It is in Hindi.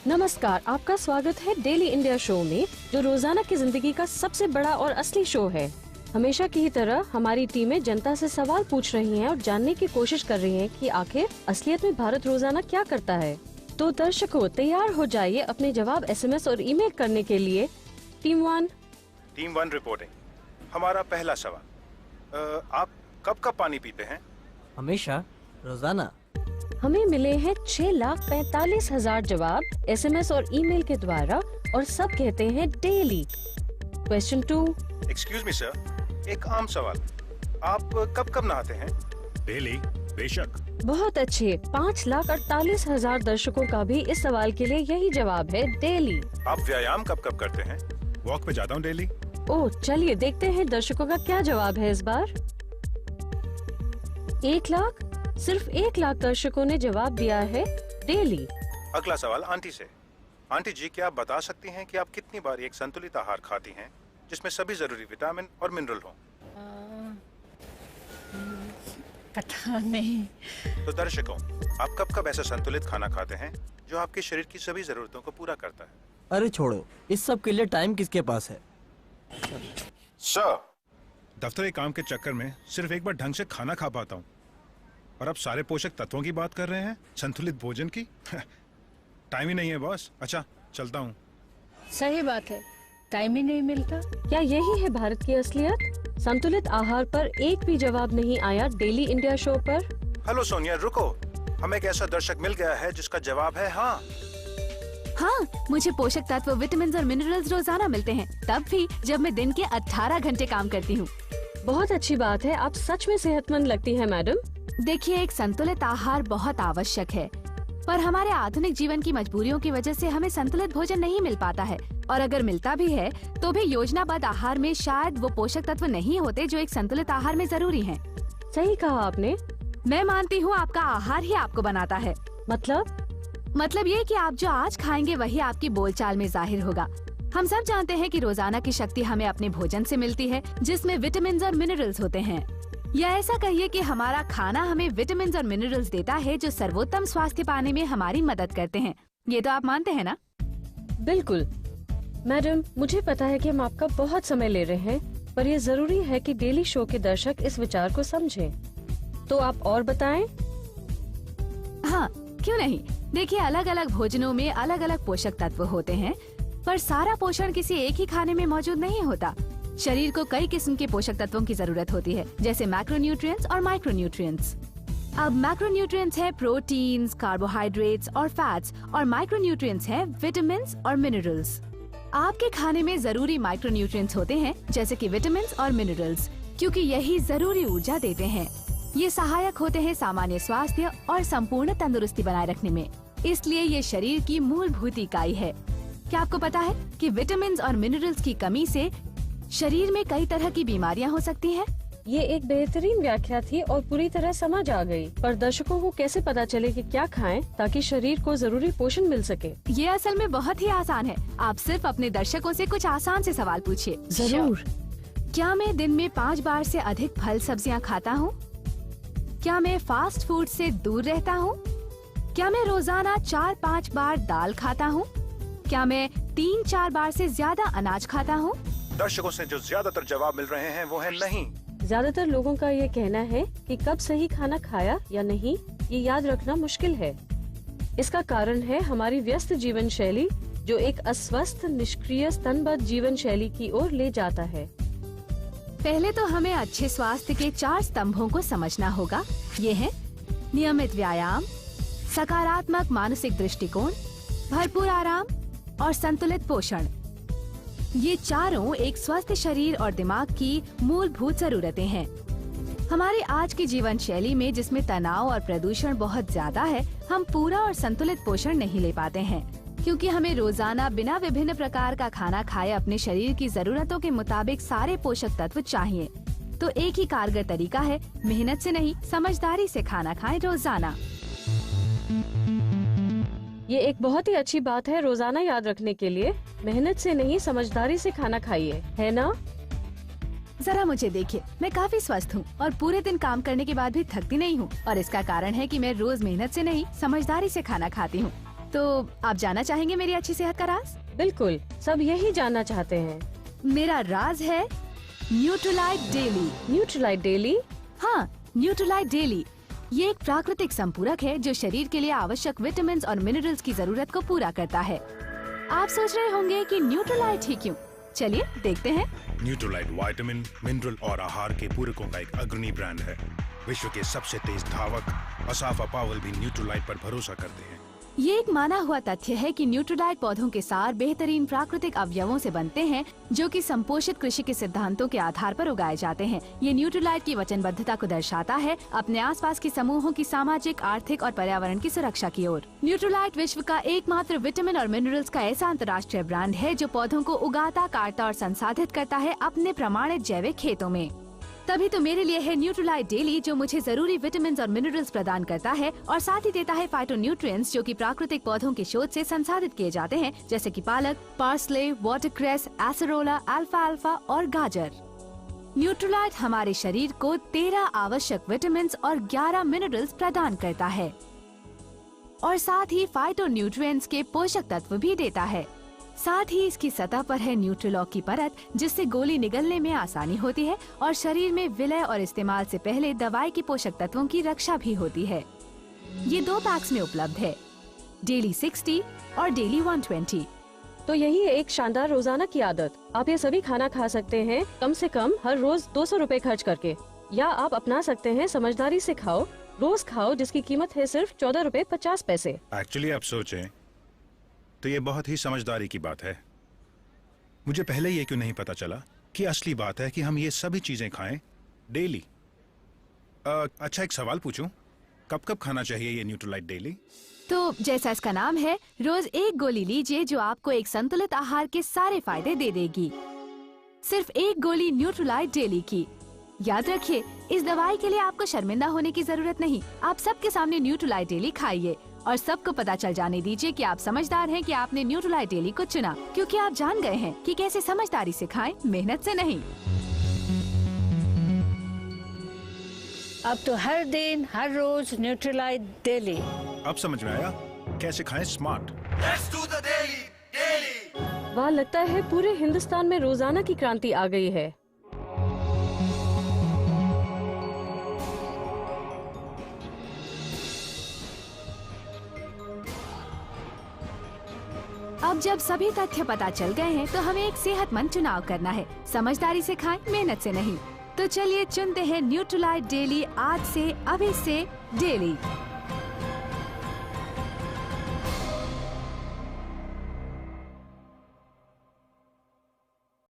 नमस्कार, आपका स्वागत है डेली इंडिया शो में, जो रोजाना की जिंदगी का सबसे बड़ा और असली शो है। हमेशा की ही तरह हमारी टीमें जनता से सवाल पूछ रही हैं और जानने की कोशिश कर रही हैं कि आखिर असलियत में भारत रोजाना क्या करता है। तो दर्शकों, तैयार हो जाइए अपने जवाब SMS और ईमेल करने के लिए। Team one reporting. हमारा पहला सवाल, आप कब कब पानी पीते हैं? हमेशा, रोजाना। हमें मिले हैं 6,45,000 जवाब SMS और ईमेल के द्वारा, और सब कहते हैं daily. Question 2। Excuse me sir, एक आम सवाल, आप कब कब नहाते हैं? डेली, बेशक। बहुत अच्छे। 5,48,000 दर्शकों का भी इस सवाल के लिए यही जवाब है, डेली। आप व्यायाम कब कब करते हैं? वॉक पे जाता हूँ डेली। ओह, चलिए देखते हैं दर्शकों का क्या जवाब है इस बार। 1 लाख, सिर्फ 1 लाख दर्शकों ने जवाब दिया है डेली। अगला सवाल आंटी से। आंटी जी, क्या आप बता सकती हैं कि आप कितनी बार एक संतुलित आहार खाती हैं जिसमें सभी जरूरी विटामिन और मिनरल हों? पता नहीं। तो दर्शकों, आप कब कब ऐसा संतुलित खाना खाते हैं जो आपके शरीर की सभी जरूरतों को पूरा करता है? अरे छोड़ो, इस सब के लिए टाइम किसके पास है? सर, दफ्तर के काम के चक्कर में सिर्फ एक बार ढंग से खाना खा पाता हूँ, और अब सारे पोषक तत्वों की बात कर रहे हैं, संतुलित भोजन की। टाइम ही नहीं है बॉस। अच्छा, चलता हूँ। सही बात है, टाइम ही नहीं मिलता। क्या यही है भारत की असलियत? संतुलित आहार पर एक भी जवाब नहीं आया डेली इंडिया शो पर। हेलो सोनिया, रुको। हमें एक ऐसा दर्शक मिल गया है जिसका जवाब है हाँ। हाँ, मुझे पोषक तत्व, विटामिन और मिनरल्स रोजाना मिलते हैं, तब भी जब मैं दिन के 18 घंटे काम करती हूँ। बहुत अच्छी बात है, आप सच में सेहतमंद लगती हैं मैडम। देखिए, एक संतुलित आहार बहुत आवश्यक है, पर हमारे आधुनिक जीवन की मजबूरियों की वजह से हमें संतुलित भोजन नहीं मिल पाता है, और अगर मिलता भी है तो भी योजनाबद्ध आहार में शायद वो पोषक तत्व नहीं होते जो एक संतुलित आहार में जरूरी हैं। सही कहा आपने। मैं मानती हूँ आपका आहार ही आपको बनाता है। मतलब ये कि आप जो आज खाएंगे वही आपकी बोलचाल में जाहिर होगा। हम सब जानते हैं कि रोजाना की शक्ति हमें अपने भोजन से मिलती है, जिसमें विटामिन और मिनरल्स होते हैं। या ऐसा कहिए कि हमारा खाना हमें विटामिन और मिनरल्स देता है जो सर्वोत्तम स्वास्थ्य पाने में हमारी मदद करते हैं। ये तो आप मानते हैं ना? बिल्कुल मैडम, मुझे पता है कि हम आपका बहुत समय ले रहे हैं, पर ये जरूरी है कि डेली शो के दर्शक इस विचार को समझें। तो आप और बताएं। हाँ, क्यों नहीं। देखिए, अलग अलग भोजनों में अलग अलग पोषक तत्व होते हैं, पर सारा पोषण किसी एक ही खाने में मौजूद नहीं होता। शरीर को कई किस्म के पोषक तत्वों की जरूरत होती है, जैसे मैक्रोन्यूट्रिएंट्स और माइक्रोन्यूट्रिएंट्स। अब मैक्रोन्यूट्रिएंट्स है प्रोटीन्स, कार्बोहाइड्रेट्स और फैट्स, और माइक्रोन्यूट्रिएंट्स है विटामिन्स और मिनरल्स। आपके खाने में जरूरी माइक्रोन्यूट्रिएंट्स होते हैं, जैसे कि विटामिन्स और मिनरल्स, क्योंकि यही जरूरी ऊर्जा देते हैं। ये सहायक होते हैं सामान्य स्वास्थ्य और संपूर्ण तंदुरुस्ती बनाए रखने में, इसलिए ये शरीर की मूलभूत इकाई है। क्या आपको पता है कि विटामिन्स और मिनरल्स की कमी से शरीर में कई तरह की बीमारियां हो सकती हैं? ये एक बेहतरीन व्याख्या थी और पूरी तरह समझ आ गई। पर दर्शकों को कैसे पता चले कि क्या खाएं ताकि शरीर को जरूरी पोषण मिल सके? ये असल में बहुत ही आसान है। आप सिर्फ अपने दर्शकों से कुछ आसान से सवाल पूछिए। जरूर। क्या मैं दिन में 5 बार से अधिक फल सब्जियां खाता हूँ? क्या मैं फास्ट फूड से दूर रहता हूँ? क्या मैं रोजाना 4-5 बार दाल खाता हूँ? क्या मैं 3-4 बार से ज्यादा अनाज खाता हूँ? दर्शकों से जो ज्यादातर जवाब मिल रहे हैं वो है नहीं। ज्यादातर लोगों का ये कहना है कि कब सही खाना खाया या नहीं, ये याद रखना मुश्किल है। इसका कारण है हमारी व्यस्त जीवन शैली, जो एक अस्वस्थ, निष्क्रिय, स्तंभबद्ध जीवन शैली की ओर ले जाता है। पहले तो हमें अच्छे स्वास्थ्य के 4 स्तंभों को समझना होगा। ये है नियमित व्यायाम, सकारात्मक मानसिक दृष्टिकोण, भरपूर आराम और संतुलित पोषण। ये चारों एक स्वस्थ शरीर और दिमाग की मूलभूत जरूरतें हैं। हमारी आज की जीवन शैली में, जिसमें तनाव और प्रदूषण बहुत ज्यादा है, हम पूरा और संतुलित पोषण नहीं ले पाते हैं, क्योंकि हमें रोजाना बिना विभिन्न प्रकार का खाना खाए अपने शरीर की जरूरतों के मुताबिक सारे पोषक तत्व चाहिए। तो एक ही कारगर तरीका है, मेहनत से नहीं, समझदारी से खाना खाएं रोजाना। ये एक बहुत ही अच्छी बात है रोजाना याद रखने के लिए। मेहनत से नहीं, समझदारी से खाना खाइए, है ना? जरा मुझे देखिए, मैं काफी स्वस्थ हूँ और पूरे दिन काम करने के बाद भी थकती नहीं हूँ, और इसका कारण है कि मैं रोज मेहनत से नहीं, समझदारी से खाना खाती हूँ। तो आप जानना चाहेंगे मेरी अच्छी सेहत का राज? बिल्कुल, सब यही जानना चाहते हैं। मेरा राज है न्यूट्रीलाइट डेली। Nutrilite daily? हाँ, न्यूट्रीलाइट डेली ये एक प्राकृतिक संपूरक है जो शरीर के लिए आवश्यक विटामिन और मिनरल्स की जरूरत को पूरा करता है। आप सोच रहे होंगे कि न्यूट्रीलाइट ही क्यों? चलिए देखते हैं। न्यूट्रीलाइट विटामिन, मिनरल और आहार के पूरकों का एक अग्रणी ब्रांड है। विश्व के सबसे तेज धावक असाफा पावल भी न्यूट्रीलाइट पर भरोसा करते हैं। ये एक माना हुआ तथ्य है कि न्यूट्रीलाइट पौधों के सार बेहतरीन प्राकृतिक अवयवों से बनते हैं जो कि संपोषित कृषि के सिद्धांतों के आधार पर उगाए जाते हैं। ये न्यूट्रीलाइट की वचनबद्धता को दर्शाता है अपने आसपास के समूहों की सामाजिक, आर्थिक और पर्यावरण की सुरक्षा की ओर। न्यूट्रीलाइट विश्व का एकमात्र विटामिन और मिनरल्स का ऐसा अंतर्राष्ट्रीय ब्रांड है जो पौधों को उगाता, काटता और संसाधित करता है अपने प्रमाणित जैविक खेतों में। तभी तो मेरे लिए है न्यूट्रीलाइट डेली, जो मुझे जरूरी विटामिन और मिनरल्स प्रदान करता है और साथ ही देता है फाइटोन्यूट्रिएंट्स जो कि प्राकृतिक पौधों के शोध से संसाधित किए जाते हैं, जैसे कि पालक, पार्सले, वाटरक्रेस, एसेरोला, अल्फा और गाजर। न्यूट्रीलाइट हमारे शरीर को 13 आवश्यक विटामिन और 11 मिनरल्स प्रदान करता है और साथ ही फाइटोन्यूट्रिएंट्स के पोषक तत्व भी देता है। साथ ही इसकी सतह पर है न्यूट्रीलॉक की परत, जिससे गोली निगलने में आसानी होती है और शरीर में विलय और इस्तेमाल से पहले दवाई के पोषक तत्वों की रक्षा भी होती है। ये 2 पैक्स में उपलब्ध है, डेली 60 और डेली 120। तो यही है एक शानदार रोजाना की आदत। आप ये सभी खाना खा सकते हैं कम से कम हर रोज 200 रुपए खर्च करके, या आप अपना सकते हैं समझदारी से खाओ, रोज खाओ, जिसकी कीमत है सिर्फ 14 रुपए 50 पैसे। एक्चुअली आप सोचें तो ये बहुत ही समझदारी की बात है। मुझे पहले ये क्यों नहीं पता चला कि असली बात है कि हम ये सभी चीजें खाएं डेली। अच्छा, एक सवाल पूछूं, कब कब खाना चाहिए ये न्यूट्रीलाइट डेली? तो जैसा इसका नाम है, रोज एक गोली लीजिए जो आपको एक संतुलित आहार के सारे फायदे दे देगी। सिर्फ एक गोली न्यूट्रीलाइट डेली की। याद रखिए, इस दवाई के लिए आपको शर्मिंदा होने की जरूरत नहीं। आप सबके सामने न्यूट्रीलाइट डेली खाइए और सबको पता चल जाने दीजिए कि आप समझदार हैं कि आपने न्यूट्रीलाइट डेली को चुना, क्योंकि आप जान गए हैं कि कैसे समझदारी से खाएं, मेहनत से नहीं। अब तो हर दिन हर रोज न्यूट्रीलाइट डेली। अब समझ में आया कैसे खाएं स्मार्ट। वाह, लगता है पूरे हिंदुस्तान में रोजाना की क्रांति आ गई है। अब जब सभी तथ्य पता चल गए हैं तो हमें एक सेहतमंद चुनाव करना है। समझदारी से खाएं, मेहनत से नहीं। तो चलिए चुनते हैं न्यूट्रीलाइट डेली आज से, अभी से डेली।